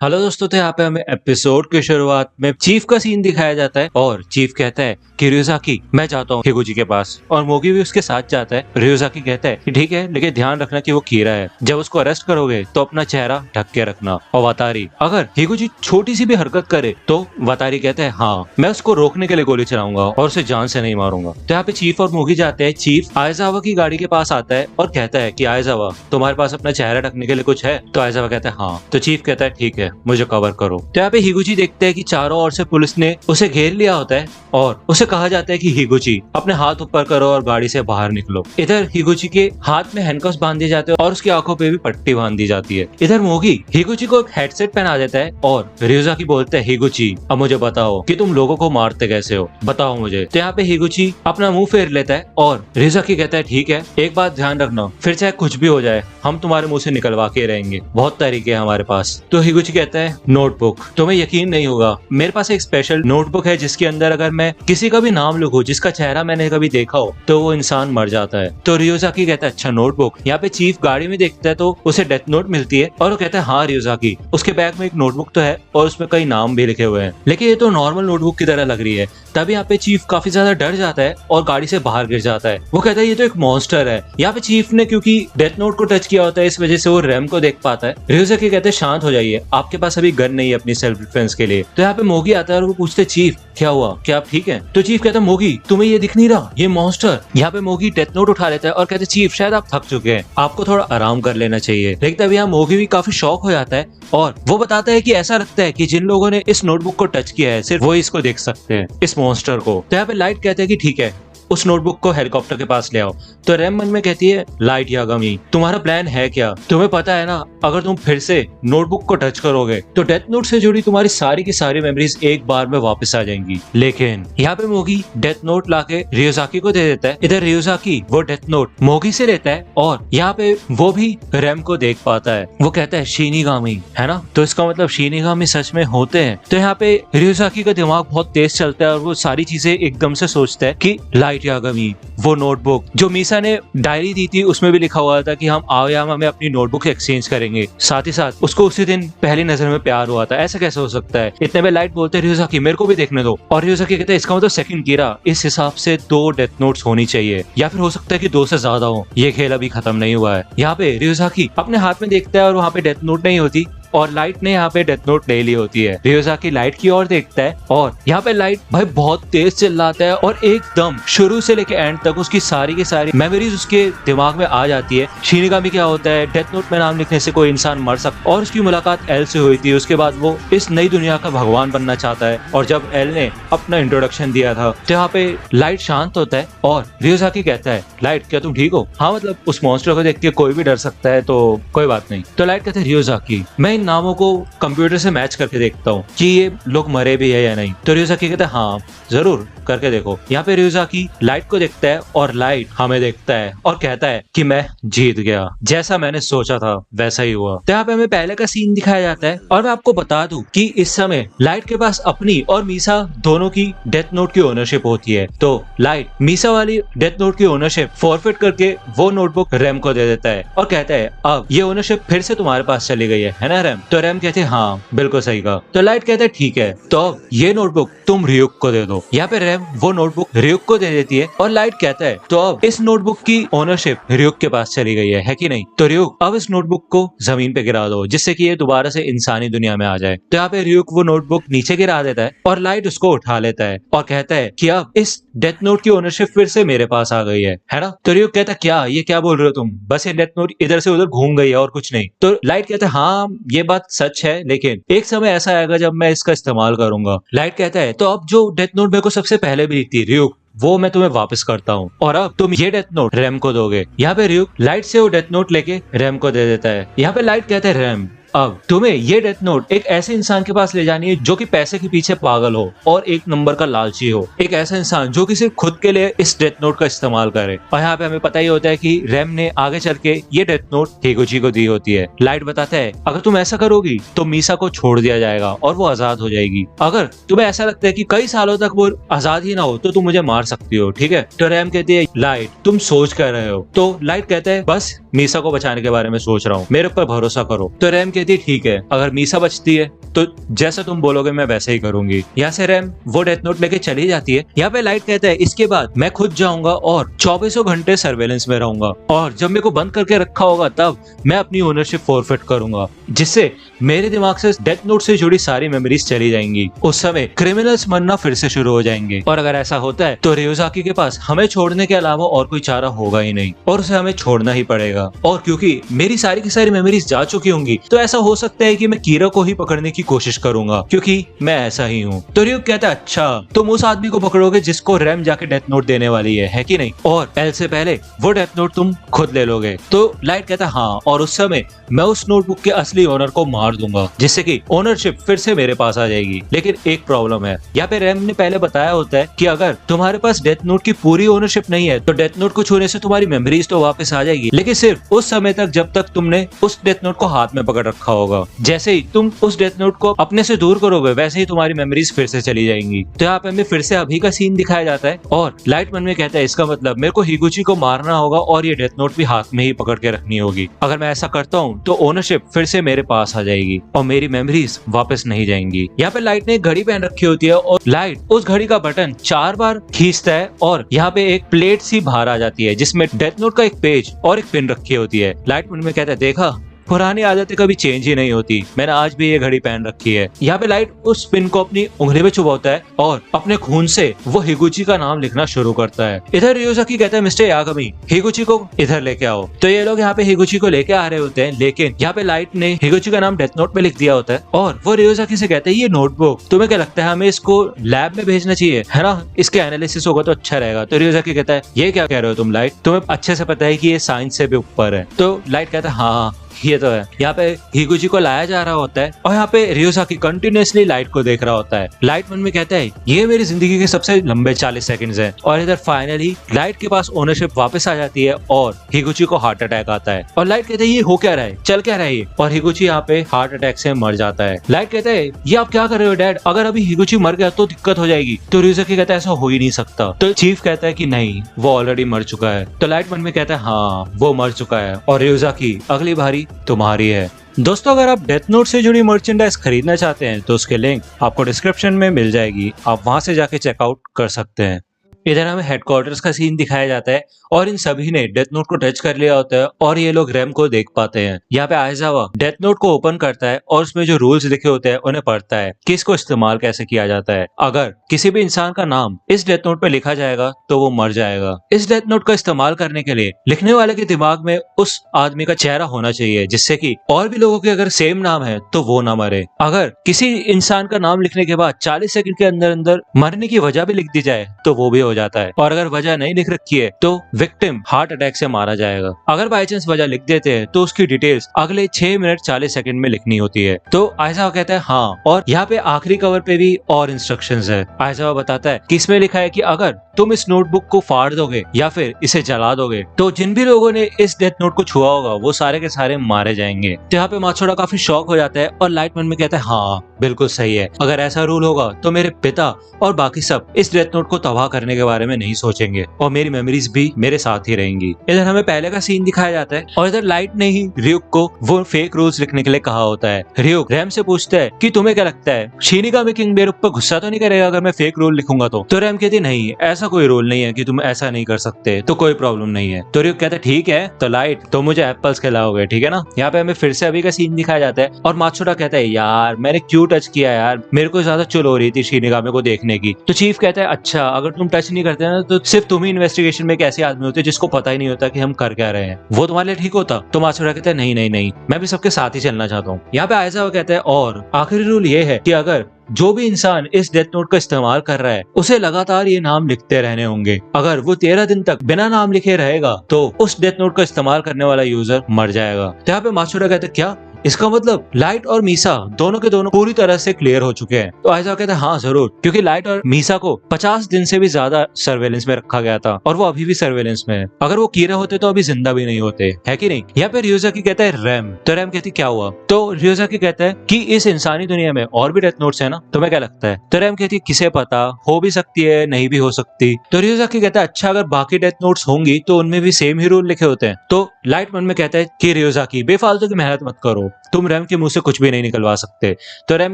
Hello दोस्तों, तो यहाँ पे हमें एपिसोड की शुरुआत में चीफ का सीन दिखाया जाता है और चीफ कहता है कि रियोजाकी मैं जाता हूँ हिगुची के पास और मोगी भी उसके साथ जाता है। रियोजाकी कहता है कि ठीक है, लेकिन ध्यान रखना कि वो कीरा है, जब उसको अरेस्ट करोगे तो अपना चेहरा ढक के रखना। और वातारी अगर हिगुची छोटी सी भी हरकत करे तो वातारी कहता है हाँ, मैं उसको रोकने के लिए गोली चलाऊंगा और उसे जान से नहीं मारूंगा। तो यहाँ पे चीफ और मोगी जाते हैं। चीफ आयजावा की गाड़ी के पास आता है और कहता है कि आयजावा तुम्हारे पास अपना चेहरा ढकने के लिए कुछ है? तो आयजावा कहता है हाँ। तो चीफ कहता है ठीक है, मुझे कवर करो। तो यहाँ पे हिगुची देखते हैं कि चारों ओर से पुलिस ने उसे घेर लिया होता है और उसे कहा जाता है कि हिगुची अपने हाथ ऊपर करो और गाड़ी से बाहर निकलो। इधर हिगुची के हाथ में हैंडकफ्स बांध दिए जाते हैं और उसकी आंखों पे भी पट्टी बांध दी जाती है। इधर मोगी हिगुची को एक हेडसेट पहना देता है और रियोजाकी बोलते हैं हिगुची अब मुझे बताओ कि तुम लोगों को मारते कैसे हो, बताओ मुझे। तो यहाँ पे हिगुची अपना मुंह फेर लेता है और रियोजाकी कहता है ठीक है, एक बात ध्यान रखना, फिर चाहे कुछ भी हो जाए हम तुम्हारे मुंह से निकलवा के रहेंगे, बहुत तरीके हैं हमारे पास। तो हिगुची कहता है नोटबुक, तुम्हें यकीन नहीं होगा, मेरे पास एक स्पेशल नोटबुक है जिसके अंदर अगर मैं किसी का भी नाम लिखूं जिसका चेहरा मैंने कभी देखा हो तो वो इंसान मर जाता है। तो रियोजाकी कहता है अच्छा नोटबुक। यहाँ पे चीफ गाड़ी में देखता है तो उसे डेथ नोट मिलती है और वो कहता है हाँ रियोजाकी, उसके बैग में एक नोटबुक तो है और उसमें कई नाम भी लिखे हुए हैं, लेकिन ये तो नॉर्मल नोटबुक की तरह लग रही है। तभी यहाँ पे चीफ काफी ज्यादा डर जाता है और गाड़ी से बाहर गिर जाता है। वो कहता है ये तो एक मॉन्स्टर है। यहाँ पे चीफ ने क्योंकि डेथ नोट को टच किया होता है इस वजह से वो रैम को देख पाता है। रियोजाकी कहते हैं शांत हो जाइए, आपके पास अभी गन नहीं है अपनी सेल्फ डिफेंस के लिए। तो यहाँ पे मोगी आता है और वो पूछते चीफ क्या हुआ, क्या आप ठीक है? तो चीफ कहता है मोगी तुम्हें ये दिख नहीं रहा, ये मॉन्स्टर। यहाँ पे मोगी डेथ नोट उठा लेता है और कहते चीफ शायद आप थक चुके हैं, आपको थोड़ा आराम कर लेना चाहिए। लेकिन तभी यहाँ मोगी भी काफी शॉक हो जाता है और वो बताता है कि ऐसा लगता है कि जिन लोगों ने इस नोटबुक को टच किया है सिर्फ वो इसको देख सकते हैं, इस मॉन्स्टर को। तो यहाँ पे लाइट कहते हैं कि ठीक है, उस नोटबुक को हेलीकॉप्टर के पास ले आओ। तो रैम मन में कहती है लाइट यागामी तुम्हारा प्लान है क्या? तुम्हें पता है ना अगर तुम फिर से नोटबुक को टच करोगे तो डेथ नोट से जुड़ी तुम्हारी सारी की सारी मेमोरीज एक बार में वापस आ जाएंगी। लेकिन यहाँ पे मोगी डेथ नोट लाके रियोजाकी को दे देता है। इधर रियोजाकी वो डेथ नोट मोगी से लेता है और यहाँ पे वो भी रैम को देख पाता है। वो कहता है शिनिगामी है ना, तो इसका मतलब शिनिगामी सच में होते हैं। तो यहाँ पे रियोजाकी का दिमाग बहुत तेज चलता है और वो सारी चीजें एकदम से सोचता है कि लाइट यागामी वो नोटबुक जो मीसा ने डायरी दी थी उसमें भी लिखा हुआ था कि हम आओयामा में अपनी नोटबुक एक्सचेंज करेंगे, साथ ही साथ उसको उसी दिन पहली नजर में प्यार हुआ था, ऐसा कैसे हो सकता है? इतने में लाइट बोलते रियोजाकी मेरे को भी देखने दो और रियोजाकी कहते हैं इसका मतलब सेकंड कीरा, इस हिसाब से 2 डेथ नोट्स होनी चाहिए या फिर हो सकता है कि 2 से ज्यादा हो, ये खेल अभी खत्म नहीं हुआ है। यहाँ पे रियोजाकी अपने हाथ में देखता है और वहाँ पे डेथ नोट नहीं होती और लाइट ने यहाँ पे डेथ नोट ले ली होती है। रियोजाकी लाइट की ओर देखता है और यहाँ पे लाइट भाई बहुत तेज चिल्लाता है और एकदम शुरू से लेके एंड तक उसकी सारी की सारी मेमोरीज उसके दिमाग में आ जाती है। शिनिगामी क्या होता है, डेथ नोट में नाम लिखने से कोई इंसान मर सकता, और उसकी मुलाकात एल से हुई थी। उसके बाद वो इस नई दुनिया का भगवान बनना चाहता है और जब एल ने अपना इंट्रोडक्शन दिया था तो यहाँ पे लाइट शांत होता है और रियोजाकी कहता है लाइट क्या तुम ठीक हो? हाँ मतलब उस मॉन्स्टर को देख के कोई भी डर सकता है तो कोई बात नहीं। तो लाइट कहते हैं रियोजाकी मैं नामों को कंप्यूटर से मैच करके देखता हूँ कि ये लोग मरे भी है या नहीं। तो रियोजाकी कहता है हाँ जरूर करके देखो। यहाँ पे रियोजाकी लाइट को देखता है और लाइट हमें देखता है और कहता है कि मैं जीत गया, जैसा मैंने सोचा था वैसा ही हुआ। तो यहाँ पे हमें पहले का सीन दिखाया जाता है और मैं आपको बता दूं कि इस समय लाइट के पास अपनी और मीसा दोनों की डेथ नोट की ओनरशिप होती है। तो लाइट मीसा वाली डेथ नोट की ओनरशिप फॉरफिट करके वो नोटबुक रैम को दे देता है और कहता है अब ये ओनरशिप फिर से तुम्हारे पास चली गई है ना रैम? तो रैम कहते हैं हाँ बिल्कुल सही कहा। तो लाइट कहता है ठीक है, तो अब ये नोटबुक तुम रियुक को दे दो। यहाँ पे रैम वो नोटबुक रियुक को दे देती है और लाइट कहता है तो अब इस नोटबुक की ओनरशिप रियुक के पास चली गई है कि नहीं? तो रियुक अब इस नोटबुक को जमीन पे गिरा दो जिससे कि ये दोबारा से इंसानी दुनिया में आ जाए। तो यहाँ पे रियुक वो नोटबुक नीचे गिरा देता है और लाइट उसको उठा लेता है और कहता है कि अब इस डेथ नोट की ओनरशिप फिर से मेरे पास आ गई है ना? तो रियुक कहता है क्या ये क्या बोल रहे हो तुम, बस ये डेथ नोट इधर से उधर घूम गई है और कुछ नहीं। तो लाइट कहता है हाँ ये बात सच है, लेकिन एक समय ऐसा आएगा जब मैं इसका इस्तेमाल करूंगा। लाइट कहता है तो अब जो डेथ नोट मेरे को सबसे पहले भी थी रियुक वो मैं तुम्हें वापस करता हूँ और अब तुम ये डेथ नोट रैम को दोगे। यहाँ पे रियुक लाइट से वो डेथ नोट लेके रैम को दे देता है। यहाँ पे लाइट कहता है रैम अब तुम्हें ये डेथ नोट एक ऐसे इंसान के पास ले जानी है जो कि पैसे के पीछे पागल हो और एक नंबर का लालची हो, एक ऐसा इंसान जो कि सिर्फ खुद के लिए इस डेथ नोट का इस्तेमाल करे। और यहाँ पे हमें पता ही होता है कि रैम ने आगे चल के ये डेथ नोट हिगुची को दी होती है। लाइट बताता है अगर तुम ऐसा करोगी तो मीसा को छोड़ दिया जाएगा और वो आजाद हो जाएगी। अगर तुम्हें ऐसा लगता है कि कई सालों तक वो आजाद ही ना हो तो तुम मुझे मार सकती हो, ठीक है? तो रैम कहती है लाइट तुम सोच कर रहे हो। तो लाइट कहता है बस मीसा को बचाने के बारे में सोच रहा हूँ, मेरे ऊपर भरोसा करो। तो रैम कहती है ठीक है, अगर मीसा बचती है तो जैसा तुम बोलोगे मैं वैसे ही करूंगी। यहाँ से रैम वो डेथ नोट लेके चली जाती है। यहाँ पे लाइट कहता है इसके बाद मैं खुद जाऊंगा और 24 घंटे सर्वेलेंस में रहूंगा, और जब मेरे को बंद करके रखा होगा तब मैं अपनी ओनरशिप फॉरफिट करूंगा, जिससे मेरे दिमाग से डेथ नोट से जुड़ी सारी मेमोरीज चली जाएंगी। उस समय क्रिमिनल्स मरना फिर से शुरू हो जाएंगे, और अगर ऐसा होता है तो रियोजाकी के पास हमें छोड़ने के अलावा और कोई चारा होगा ही नहीं, और उसे हमें छोड़ना ही पड़ेगा। और क्योंकि मेरी सारी की सारी मेमोरीज जा चुकी होंगी तो ऐसा हो सकता है कि मैं कीरा को ही पकड़ने की कोशिश करूंगा, क्योंकि मैं ऐसा ही हूँ। तो रियो कहता है अच्छा तुम उस आदमी को पकड़ोगे जिसको रैम जाके डेथ नोट देने वाली है कि नहीं, और एल से पहले वो डेथ नोट तुम खुद ले लोगे। तो लाइट कहता है हाँ, और उस समय मैं उस नोटबुक के असली ओनर को मार दूंगा, जिससे कि ओनरशिप फिर से मेरे पास आ जाएगी। लेकिन एक प्रॉब्लम है, यहाँ पे रैम ने पहले बताया होता है कि अगर तुम्हारे पास डेथ नोट की पूरी ओनरशिप नहीं है तो डेथ नोट को छूने से तुम्हारी मेमोरीज तो वापस आ जाएगी, लेकिन सिर्फ उस समय तक जब तक तुमने उस डेथ नोट को हाथ में पकड़ रखा होगा। जैसे ही तुम उस डेथ नोट को अपने से दूर करोगे वैसे ही तुम्हारी मेमोरीज फिर से चली जाएंगी। तो यहाँ पे हमें फिर से अभी का सीन दिखाया जाता है, और लाइट मन में कहता है इसका मतलब मेरे को हिगुची को मारना होगा और ये डेथ नोट भी हाथ में ही पकड़ के रखनी होगी। अगर मैं ऐसा करता हूँ तो ओनरशिप फिर से मेरे पास आ जाएगी और मेरी मेमोरीज वापस नहीं जाएंगी। यहाँ पे लाइट ने एक घड़ी पहन रखी होती है, और लाइट उस घड़ी का बटन 4 बार खींचता है और यहाँ पे एक प्लेट सी बाहर आ जाती है जिसमें डेथ नोट का एक पेज और एक पिन रखी होती है। लाइट मन में कहता है देखा, पुरानी आदतें कभी चेंज ही नहीं होती, मैंने आज भी ये घड़ी पहन रखी है। यहाँ पे लाइट उस पिन को अपनी उंगली में चुभाता है और अपने खून से वो हिगुची का नाम लिखना शुरू करता है। इधर रियोजाकी कहता है मिस्टर यागामी हिगुची को इधर लेके आओ। तो ये लोग यहाँ पे हिगुची को लेके आ रहे होते हैं, लेकिन यहाँ पे लाइट ने हिगुची का नाम डेथ नोट में लिख दिया होता है, और वो रियोजाकी से कहते हैं ये नोटबुक तुम्हें क्या लगता है हमें इसको लैब में भेजना चाहिए, है ना, इसके एनालिसिस होगा तो अच्छा रहेगा। तो रियोजाकी कहता है ये क्या कह रहे हो तुम लाइट, तुम्हें अच्छे से पता है कि ये साइंस से भी ऊपर है। तो लाइट कहता है हाँ ये तो है। यहाँ पे हिगुची को लाया जा रहा होता है, और यहाँ पे रियोजाकी कंटिन्यूअसली लाइट को देख रहा होता है। लाइट मन में कहता है ये मेरी जिंदगी के सबसे लंबे 40 सेकंड्स हैं। और इधर फाइनली लाइट के पास ओनरशिप वापस आ जाती है और हिगुची को हार्ट अटैक आता है, और लाइट कहते है ये हो क्या रहा है, चल क्या रहा है, और हिगुची यहाँ पे हार्ट अटैक से मर जाता है। लाइट कहते है ये आप क्या कर रहे हो डैड, अगर अभी हिगुची मर गया तो दिक्कत हो जाएगी। तो रियोजाकी कहता है ऐसा हो ही नहीं सकता। तो चीफ कहता है कि नहीं वो ऑलरेडी मर चुका है। तो लाइट मन में कहता है हाँ वो मर चुका है, और रियोजाकी अगली बारी तुम्हारी है। दोस्तों अगर आप डेथ नोट से जुड़ी मर्चेंडाइज खरीदना चाहते हैं तो उसके लिंक आपको डिस्क्रिप्शन में मिल जाएगी, आप वहां से जाके चेकआउट कर सकते हैं। इधर हमें हेडक्वार्टर्स का सीन दिखाया जाता है, और इन सभी ने डेथ नोट को टच कर लिया होता है और ये लोग रैम को देख पाते हैं। यहाँ पे आइजावा डेथ नोट को ओपन करता है और उसमें जो रूल्स लिखे होते हैं उन्हें पढ़ता है कि इसको इस्तेमाल कैसे किया जाता है। अगर किसी भी इंसान का नाम इस डेथ नोट पे लिखा जाएगा तो वो मर जाएगा। इस डेथ नोट का इस्तेमाल करने के लिए लिखने वाले के दिमाग में उस आदमी का चेहरा होना चाहिए, जिससे कि और भी लोगों के अगर सेम नाम है तो वो ना मरे। अगर किसी इंसान का नाम लिखने के बाद 40 सेकंड के अंदर अंदर मरने की वजह भी लिख दी जाए तो वो भी हो जाता है, और अगर वजह नहीं लिख रखी है तो विक्टिम हार्ट अटैक से मारा जाएगा। अगर बाई चांस वजह लिख देते हैं तो उसकी डिटेल्स अगले 6 मिनट 40 सेकंड में लिखनी होती है। तो आइजावा कहता है हाँ, और यहाँ पे आखिरी कवर पे भी और इंस्ट्रक्शंस है। आइजावा बताता है कि इसमें लिखा है कि अगर तुम इस नोटबुक को फाड़ दोगे या फिर इसे जला दोगे तो जिन भी लोगों ने इस डेथ नोट को छुआ होगा वो सारे के सारे मारे जाएंगे। तो यहाँ पे मात्सुदा काफी शॉक हो जाता है, और लाइट मन में कहता है हाँ बिल्कुल सही है, अगर ऐसा रूल होगा तो मेरे पिता और बाकी सब इस डेथ नोट को तबाह करने के बारे में नहीं सोचेंगे और मेरी मेमोरीज भी मेरे साथ ही रहेंगी। इधर हमें पहले का सीन दिखाया जाता है, और इधर लाइट ने ही रियुक को वो फेक रूल्स लिखने के लिए कहा होता है। रियुक रैम से पूछता है कि तुम्हें क्या लगता है शिनिगामी किंग मेरे ऊपर गुस्सा तो नहीं करेगा अगर मैं फेक रूल लिखूंगा तो रैम कहती नहीं ऐसा कोई रूल नहीं है कि तुम ऐसा नहीं कर सकते, तो कोई प्रॉब्लम नहीं है। तो रियुक कहता है ठीक है तो लाइट तो मुझे एप्पल्स खिलाओगे, ठीक है ना। यहाँ पे हमें फिर से अभी का सीन दिखाया जाता है, और मात्सुदा कहता है यार मैंने क्यों टच किया यार, मेरे को ज्यादा चुल हो रही थी शिनिगामी को देखने की। तो चीफ कहता है अच्छा अगर तुम टच नहीं करते ना तो सिर्फ तुम ही इन्वेस्टिगेशन में एक ऐसे आदमी होते जिसको पता ही नहीं होता कि हम कर क्या रहे हैं, वो तुम्हारे लिए ठीक होता। तो मात्सुदा कहता है नहीं नहीं नहीं, मैं भी सबके साथ ही चलना चाहता हूँ। यहाँ पे आइजावा कहता है और आखिरी रूल ये है कि अगर जो भी इंसान इस डेथ नोट का इस्तेमाल कर रहा है उसे लगातार ये नाम लिखते रहने होंगे। अगर वो 13 दिन तक बिना नाम लिखे रहेगा तो उस डेथ नोट का इस्तेमाल करने वाला यूजर मर जाएगा। तो यहाँ पे मात्सुदा कहते क्या इसका मतलब लाइट और मीसा दोनों के दोनों पूरी तरह से क्लियर हो चुके हैं। तो आइज़ा कहता है हाँ जरूर, क्योंकि लाइट और मीसा को 50 दिन से भी ज्यादा सर्वेलेंस में रखा गया था और वो अभी भी सर्वेलेंस में है। अगर वो कीरा होते तो अभी जिंदा भी नहीं होते, है कि नहीं। यहाँ पे रियोजाकी कहता है रैम। तो रैम कहती क्या हुआ। तो रियोजाकी कहता है कि इस इंसानी दुनिया में और भी डेथ नोट्स है ना, तुम्हें क्या लगता है। तो रैम कहती है किसे पता, हो भी सकती है नहीं भी हो सकती। तो रियोजाकी कहता है अच्छा अगर बाकी डेथ नोट्स होंगी तो उनमें भी सेम ही रूल लिखे होते हैं। तो लाइट मन में कहता है कि रियोजाकी बेफालतू की मेहनत मत करो, तुम रैम के मुंह से कुछ भी नहीं निकलवा सकते। तो रैम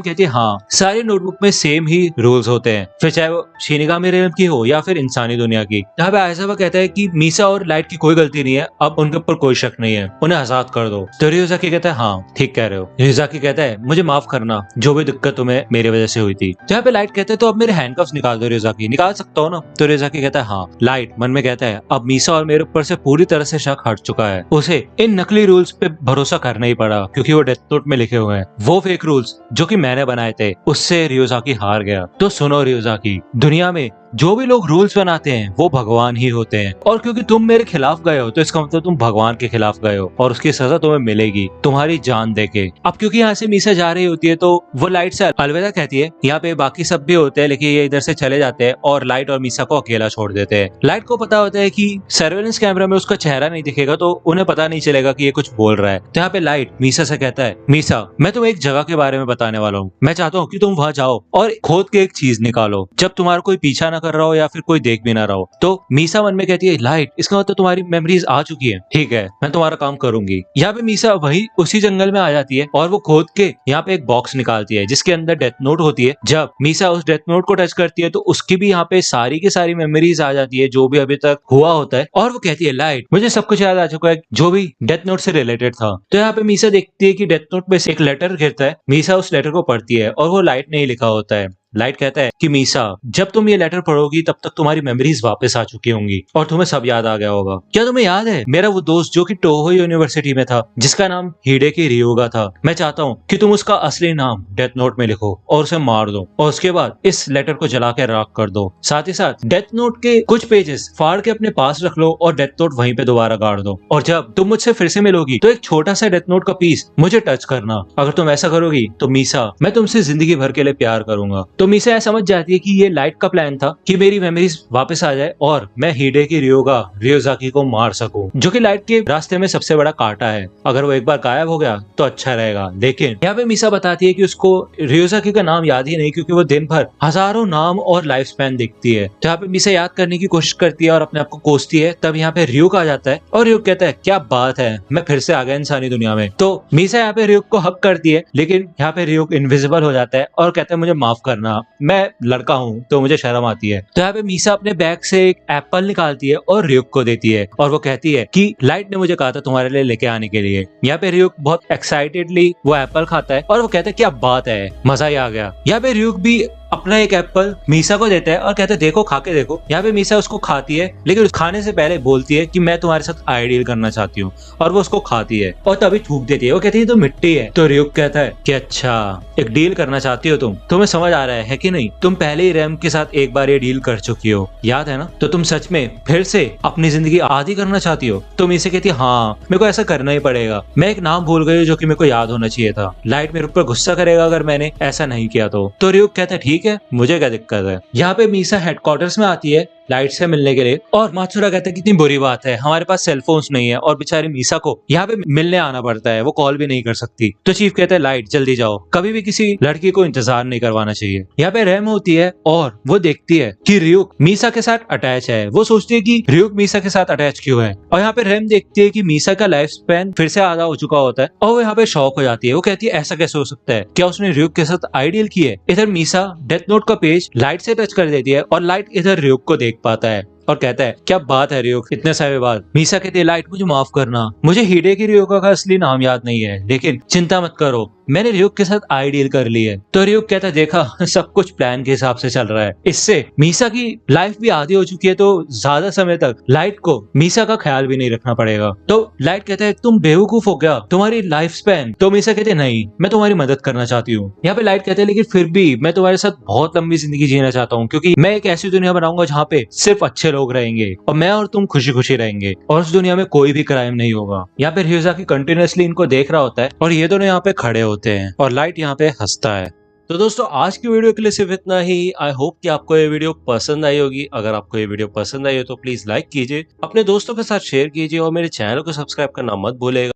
कहती है हाँ सारी नोटबुक में सेम ही रूल्स होते हैं, फिर चाहे वो शिनिगामी रेल्म की हो या फिर इंसानी दुनिया की। यहाँ पे आइज़ा कहता है कि मीसा और लाइट की कोई गलती नहीं है, अब उनके ऊपर कोई शक नहीं है, उन्हें आजाद कर दो। तो रियोजाकी कहता है हाँ ठीक कह रहे हो। रियोजाकी कहता है मुझे माफ करना जो भी दिक्कत तुम्हें मेरी वजह से हुई थी। तो यहाँ पे लाइट कहते हैं तो अब मेरे हैंडकफ्स निकाल दो रियोजाकी, निकाल सकता हो ना। तो रियोजाकी कहता है हाँ। लाइट मन में कहता है अब मीसा और मेरे ऊपर से पूरी तरह से शक हट चुका है, उसे इन नकली रूल्स पे भरोसा करना ही पड़ा क्योंकि वो डेथ नोट में लिखे हुए हैं, वो फेक रूल्स जो कि मैंने बनाए थे, उससे रियोजाकी हार गया। तो सुनो रियोजाकी, दुनिया में जो भी लोग रूल्स बनाते हैं वो भगवान ही होते हैं, और क्योंकि तुम मेरे खिलाफ गए हो तो इसका मतलब तुम भगवान के खिलाफ गए हो और उसकी सजा तुम्हें मिलेगी तुम्हारी जान देके। अब क्योंकि यहाँ से मीसा जा रही होती है तो वो लाइट से अलविदा कहती है। यहाँ पे बाकी सब भी होते हैं लेकिन ये इधर से चले जाते हैं और लाइट और मीसा को अकेला छोड़ देते हैं। लाइट को पता होता है कि सर्वेलेंस कैमरा में उसका चेहरा नहीं दिखेगा तो उन्हें पता नहीं चलेगा कि ये कुछ बोल रहा है। तो यहाँ पे लाइट मीसा से कहता है मीसा मैं तुम्हें एक जगह के बारे में बताने वाला हूँ, मैं चाहता हूँ कि तुम वहाँ जाओ और खोद के एक चीज निकालो जब तुम्हारा कोई पीछा ना कर रहा हो या फिर कोई देख भी ना रहा हो। तो मीसा मन में कहती है लाइट इसका मतलब तुम्हारी मेमोरीज आ चुकी है, ठीक है मैं तुम्हारा काम करूंगी। यहाँ पे मीसा वही उसी जंगल में आ जाती है और वो खोद के यहाँ पे एक बॉक्स निकालती है जिसके अंदर डेथ नोट होती है। जब मीसा उस डेथ नोट को टच करती है तो उसकी भी यहाँ पे सारी की सारी मेमोरीज आ जाती है जो भी अभी तक हुआ होता है, और वो कहती है लाइट मुझे सब कुछ याद आ चुका है जो भी डेथ नोट से रिलेटेड था। तो यहाँ पे मीसा देखती है कि डेथ नोट में से एक लेटर गिरता है, मीसा उस लेटर को पढ़ती है और वो लाइट ने ही लिखा होता है। लाइट कहता है कि मीसा जब तुम ये लेटर पढ़ोगी तब तक तुम्हारी मेमोरीज वापस आ चुकी होंगी और तुम्हें सब याद आ गया होगा। क्या तुम्हें याद है मेरा वो दोस्त जो कि टोहो यूनिवर्सिटी में था जिसका नाम हिडेकी रियोगा था, मैं चाहता हूँ कि तुम उसका असली नाम डेथ नोट में लिखो और उसे मार दो और उसके बाद इस लेटर को जला के राख कर दो। साथ ही साथ डेथ नोट के कुछ पेजेस फाड़ के अपने पास रख लो और डेथ नोट वहीं पे दोबारा गाड़ दो, और जब तुम मुझसे फिर से मिलोगी तो एक छोटा सा डेथ नोट का पीस मुझे टच करना। अगर तुम ऐसा करोगी तो मीसा मैं तुमसे जिंदगी भर के लिए प्यार करूंगा। तो मीसा यह समझ जाती है कि ये लाइट का प्लान था कि मेरी मेमोरीज वापस आ जाए और मैं हिडेकी रियोजाकी को मार सकूं, जो कि लाइट के रास्ते में सबसे बड़ा कांटा है। अगर वो एक बार गायब हो गया तो अच्छा रहेगा। लेकिन यहाँ पे मीसा बताती है कि उसको रियोजाकी का नाम याद ही नहीं क्योंकि वो दिन भर हजारों नाम और लाइफ स्पैन देखती है। तो यहाँ पे मीसा याद करने की कोशिश करती है और अपने आप को कोसती है। तब यहाँ पे रियुक आ जाता है और रियुक कहता है क्या बात है, मैं फिर से आ गया इंसानी दुनिया में। तो मीसा यहाँ पे रियुक को हक करती है लेकिन यहाँ पे रियुक इनविजिबल हो जाता है और कहता है मुझे माफ करना, मैं लड़का हूँ तो मुझे शर्म आती है। तो यहाँ पे मीसा अपने बैग से एक एप्पल निकालती है और रियुक को देती है और वो कहती है कि लाइट ने मुझे कहा था तुम्हारे लिए लेके आने के लिए। यहाँ पे रियुक बहुत एक्साइटेडली वो एप्पल खाता है और वो कहता है क्या बात है, मजा ही आ गया। यहाँ पे रियुक भी अपना एक एप्पल मीसा को देता है और कहता है देखो खा के देखो। यहाँ पे मीसा उसको खाती है लेकिन खाने से पहले बोलती है कि मैं तुम्हारे साथ आई डील करना चाहती हूँ, और वो उसको खाती है और तभी थूक देती है। वो कहती है तो मिट्टी है। तो रियुक कहता है कि अच्छा एक डील करना चाहती हो तुम्हें समझ आ रहा है कि नहीं, तुम पहले ही रैम के साथ एक बार ये डील कर चुकी हो, याद है ना, तो तुम सच में फिर से अपनी जिंदगी आधी करना चाहती हो। तो मीसा कहती है हाँ मेरे को ऐसा करना ही पड़ेगा, मैं एक नाम भूल गई जो कि मेरे को याद होना चाहिए था, लाइट मेरे ऊपर गुस्सा करेगा अगर मैंने ऐसा नहीं किया तो रियुक कहता है ठीक है मुझे क्या दिक्कत है। यहाँ पे मीसा हेडक्वार्टर्स में आती है लाइट से मिलने के लिए और मात्सुरा कहता है कितनी बुरी बात है हमारे पास सेलफोन्स नहीं है और बेचारी मीसा को यहाँ पे मिलने आना पड़ता है, वो कॉल भी नहीं कर सकती। तो चीफ कहता है लाइट जल्दी जाओ, कभी भी किसी लड़की को इंतजार नहीं करवाना चाहिए। यहाँ पे रैम होती है और वो देखती है कि रियुक मीसा के साथ अटैच है। वो सोचती है कि रियुक मीसा के साथ अटैच क्यों है, और यहाँ पे रैम देखती है कि मीसा का लाइफ स्पैन फिर से आधा हो चुका होता है और वो यहाँ पे शॉक हो जाती है। वो कहती है ऐसा कैसे हो सकता है, क्या उसने रियुक के साथ आइडियल की है। इधर मीसा डेथ नोट का पेज लाइट से टच कर देती है और लाइट इधर रियुक को देख पाता है और कहता है क्या बात है रियुक इतने सारे बाद। मीसा कहती है लाइट मुझे माफ करना, मुझे हिडेकी रियोगा का असली नाम याद नहीं है, लेकिन चिंता मत करो मैंने रियुक के साथ आई डील कर ली है। तो रियुक कहता है देखा सब कुछ प्लान के हिसाब से चल रहा है। इससे मीसा की लाइफ भी आधी हो चुकी है, तो ज्यादा समय तक लाइट को मीसा का ख्याल भी नहीं रखना पड़ेगा। तो लाइट कहता है तुम बेवकूफ हो गया, तुम्हारी लाइफ स्पैन। तो मीसा कहते हैं नहीं, मैं तुम्हारी मदद करना चाहती हूँ। यहाँ पे लाइट कहते हैं लेकिन फिर भी मैं तुम्हारे साथ बहुत लंबी जिंदगी जीना चाहता हूँ, क्योंकि मैं एक ऐसी दुनिया बनाऊंगा जहाँ पे सिर्फ अच्छे लोग रहेंगे और मैं और तुम खुशी खुशी रहेंगे और उस दुनिया में कोई भी क्राइम नहीं होगा। यहाँ पे रियुजाकी कंटिन्यूअसली इनको देख रहा होता है और ये दोनों यहाँ पे खड़े होते हैं और लाइट यहाँ पे हंसता है। तो दोस्तों आज की वीडियो के लिए सिर्फ इतना ही। आई होप कि आपको ये वीडियो पसंद आई होगी। अगर आपको ये वीडियो पसंद आई हो तो प्लीज लाइक कीजिए, अपने दोस्तों के साथ शेयर कीजिए और मेरे चैनल को सब्सक्राइब करना मत भूलिएगा।